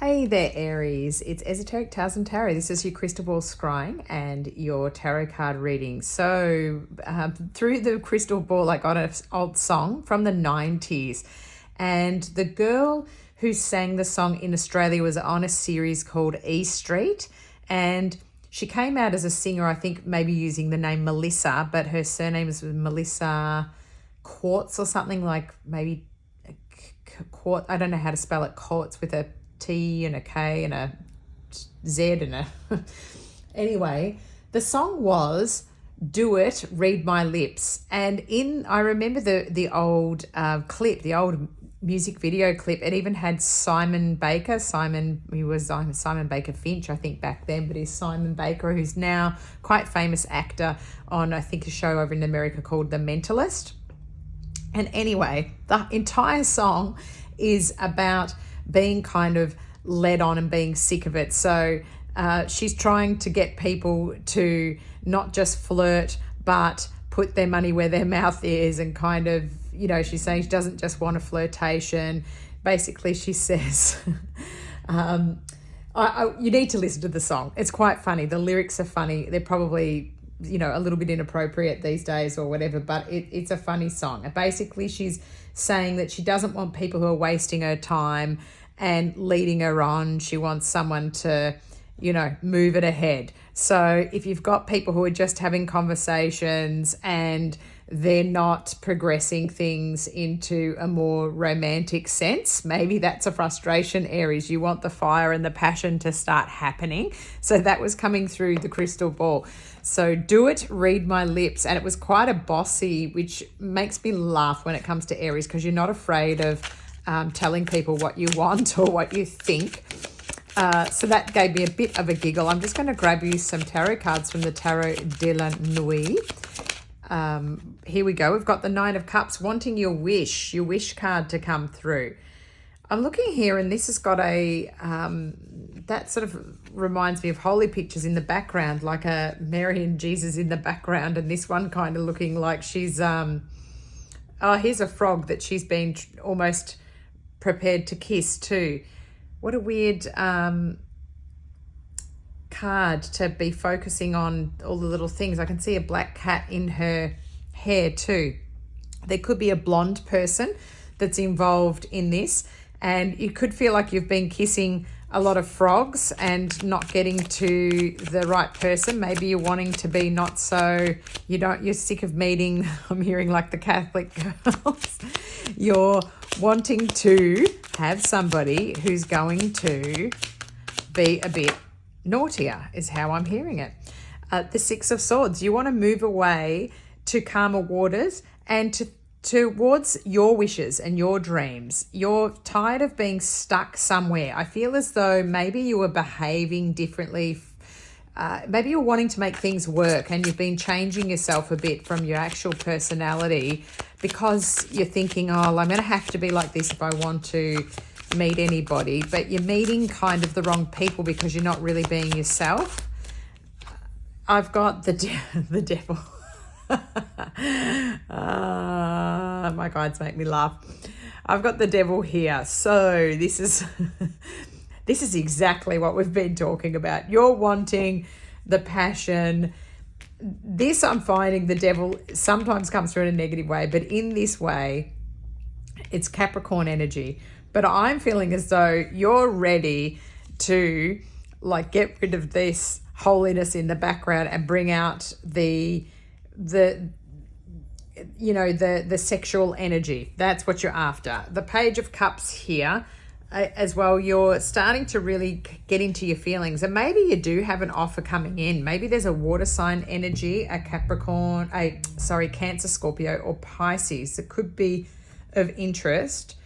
Hey there, Aries. It's Esoteric Tales and Tarot. This is your crystal ball scrying and your tarot card reading. So through the crystal ball, I got an old song from the 90s. And the girl who sang the song in Australia was on a series called E Street. And she came out as a singer, I think maybe using the name Melissa, but her surname was Melissa Quartz or something, like maybe Quartz. I don't know how to spell it. Quartz with a T and a K and a Z and a anyway, the song was Do It, Read My Lips. And I remember the old clip, the old music video clip. It even had Simon Baker. He was Simon Baker Finch, I think, back then, but he's Simon Baker, who's now quite famous actor on, I think, a show over in America called The Mentalist. And anyway, the entire song is about being kind of led on and being sick of it. So she's trying to get people to not just flirt, but put their money where their mouth is, and kind of, you know, she's saying she doesn't just want a flirtation. Basically, she says, you need to listen to the song. It's quite funny. The lyrics are funny. They're probably, you know, a little bit inappropriate these days or whatever, but it's a funny song. And basically, she's saying that she doesn't want people who are wasting her time and leading her on. She wants someone to, you know, move it ahead. So if you've got people who are just having conversations and they're not progressing things into a more romantic sense, maybe that's a frustration, Aries. You want the fire and the passion to start happening. So that was coming through the crystal ball. So do it, read my lips. And it was quite a bossy, which makes me laugh when it comes to Aries, because you're not afraid of telling people what you want or what you think. So that gave me a bit of a giggle. I'm just going to grab you some tarot cards from the Tarot de la Nuit. Here we go. We've got the Nine of Cups, wanting your wish card to come through. I'm looking here, and this has got a, that sort of reminds me of holy pictures in the background, like a Mary and Jesus in the background, and this one kind of looking like she's, here's a frog that she's been almost prepared to kiss too. What a weird card to be focusing on all the little things. I can see a black cat in her hair too. There could be a blonde person that's involved in this, and you could feel like you've been kissing a lot of frogs and not getting to the right person. Maybe you're wanting to be not so, you're sick of meeting, I'm hearing like the Catholic girls. You're wanting to have somebody who's going to be a bit naughtier, is how I'm hearing it. The Six of Swords, you want to move away to calmer waters and towards your wishes and your dreams. You're tired of being stuck somewhere. I feel as though maybe you were behaving differently. Maybe you're wanting to make things work and you've been changing yourself a bit from your actual personality because you're thinking, oh, I'm going to have to be like this if I want to meet anybody. But you're meeting kind of the wrong people because you're not really being yourself. I've got the devil. My guides make me laugh. I've got the devil here. So this is this is exactly what we've been talking about. You're wanting the passion. This, I'm finding the devil sometimes comes through in a negative way, but in this way, it's Capricorn energy. But I'm feeling as though you're ready to like get rid of this holiness in the background and bring out the sexual energy. That's what you're after. The Page of Cups here as well. You're starting to really get into your feelings, and maybe you do have an offer coming in. Maybe there's a water sign energy, a Cancer, Scorpio, or Pisces that could be of interest.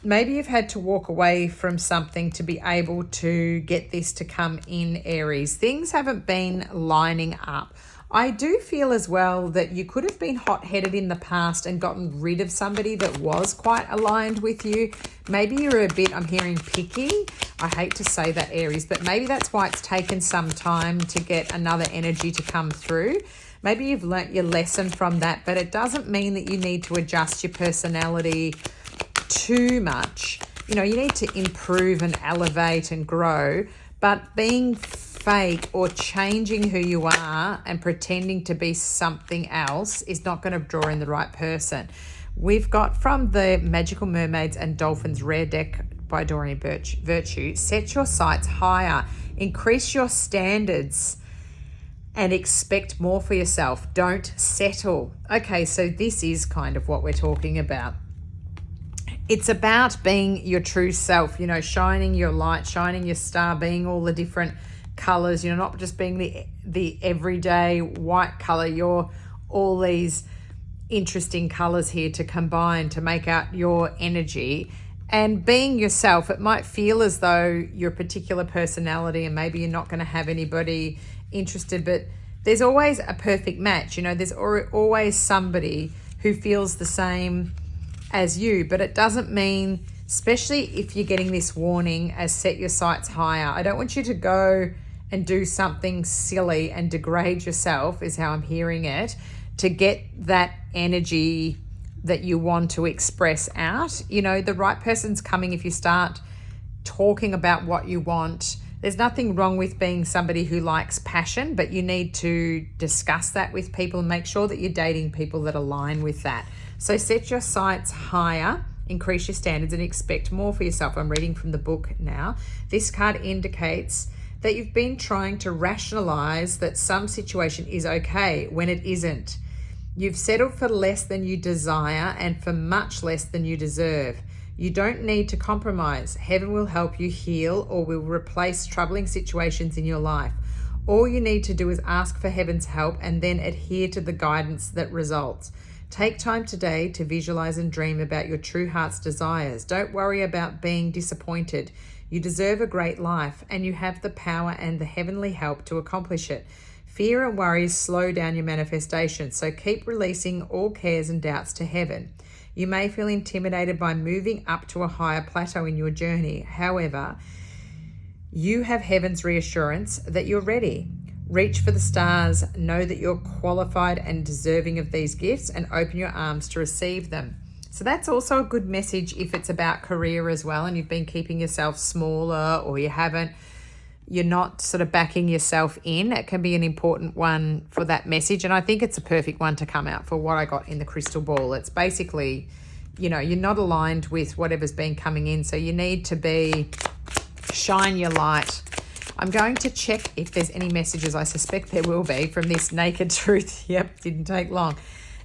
Maybe you've had to walk away from something to be able to get this to come in, Aries. Things haven't been lining up. I do feel as well that you could have been hot-headed in the past and gotten rid of somebody that was quite aligned with you. Maybe you're a bit, I'm hearing, picky. I hate to say that, Aries, but maybe that's why it's taken some time to get another energy to come through. Maybe you've learnt your lesson from that, but it doesn't mean that you need to adjust your personality too much you need to improve and elevate and grow, but being fake or changing who you are and pretending to be something else is not going to draw in the right person. We've got from the Magical Mermaids and Dolphins rare deck by Doreen Virtue, set your sights higher, increase your standards, and expect more for yourself. Don't settle. Okay, so this is kind of what we're talking about. It's about being your true self, shining your light, shining your star, being all the different colors, not just being the everyday white color. You're all these interesting colors here to combine to make out your energy. And being yourself, it might feel as though your particular personality and maybe you're not going to have anybody interested, but there's always a perfect match. There's always somebody who feels the same as you, but it doesn't mean, especially if you're getting this warning as set your sights higher, I don't want you to go and do something silly and degrade yourself, is how I'm hearing it, to get that energy that you want to express out. The right person's coming if you start talking about what you want. There's nothing wrong with being somebody who likes passion, but you need to discuss that with people and make sure that you're dating people that align with that. So set your sights higher, increase your standards, and expect more for yourself. I'm reading from the book now. This card indicates that you've been trying to rationalize that some situation is okay when it isn't. You've settled for less than you desire and for much less than you deserve. You don't need to compromise. Heaven will help you heal or will replace troubling situations in your life. All you need to do is ask for heaven's help and then adhere to the guidance that results. Take time today to visualize and dream about your true heart's desires. Don't worry about being disappointed. You deserve a great life and you have the power and the heavenly help to accomplish it. Fear and worries slow down your manifestation, so keep releasing all cares and doubts to heaven. You may feel intimidated by moving up to a higher plateau in your journey. However, you have heaven's reassurance that you're ready. Reach for the stars, know that you're qualified and deserving of these gifts, and open your arms to receive them. So that's also a good message if it's about career as well, and you've been keeping yourself smaller or you're not sort of backing yourself in. It can be an important one for that message. And I think it's a perfect one to come out for what I got in the crystal ball. It's basically, you're not aligned with whatever's been coming in. So you need to shine your light. I'm going to check if there's any messages. I suspect there will be from this Naked Truth. Yep, didn't take long.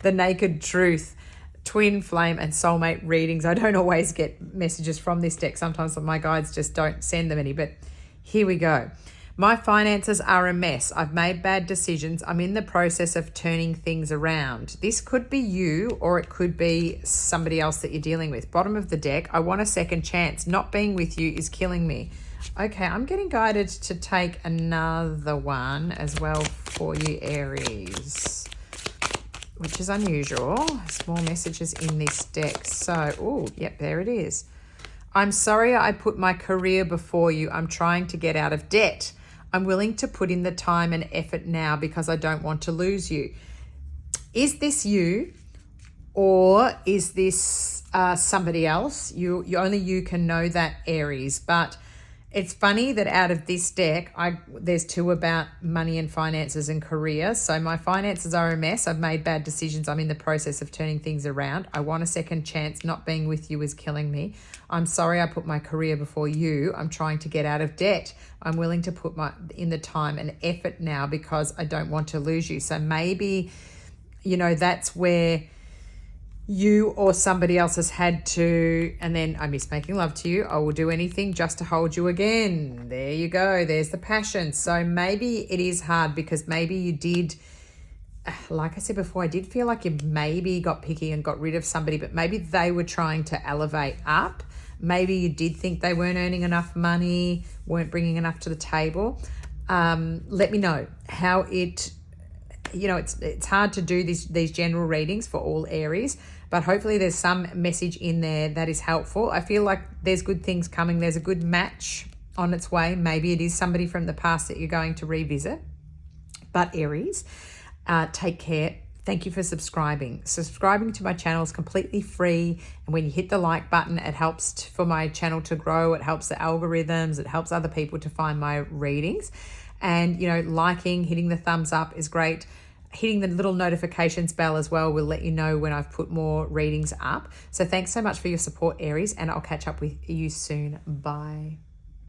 The Naked Truth, Twin Flame and Soulmate readings. I don't always get messages from this deck. Sometimes my guides just don't send them any, but here we go. My finances are a mess. I've made bad decisions. I'm in the process of turning things around. This could be you or it could be somebody else that you're dealing with. Bottom of the deck, I want a second chance. Not being with you is killing me. Okay, I'm getting guided to take another one as well for you, Aries, which is unusual. There's more messages in this deck. So, yep, there it is. I'm sorry I put my career before you. I'm trying to get out of debt. I'm willing to put in the time and effort now because I don't want to lose you. Is this you or is this somebody else? Only you can know that, Aries. But it's funny that out of this deck, there's two about money and finances and career. So my finances are a mess. I've made bad decisions. I'm in the process of turning things around. I want a second chance. Not being with you is killing me. I'm sorry I put my career before you. I'm trying to get out of debt. I'm willing to put in the time and effort now because I don't want to lose you. So maybe, that's where you or somebody else has had to, and then I miss making love to you. I will do anything just to hold you again. There you go. There's the passion. So maybe it is hard because maybe you did, like I said before, I did feel like you maybe got picky and got rid of somebody, but maybe they were trying to elevate up. Maybe you did think they weren't earning enough money, weren't bringing enough to the table. Let me know how it's hard to do these general readings for all Aries, but hopefully there's some message in there that is helpful. I feel like there's good things coming. There's a good match on its way. Maybe it is somebody from the past that you're going to revisit. But Aries, take care. Thank you for subscribing. Subscribing to my channel is completely free. And when you hit the like button, it helps for my channel to grow. It helps the algorithms. It helps other people to find my readings. And, liking, hitting the thumbs up is great. Hitting the little notifications bell as well will let you know when I've put more readings up. So thanks so much for your support, Aries, and I'll catch up with you soon. Bye.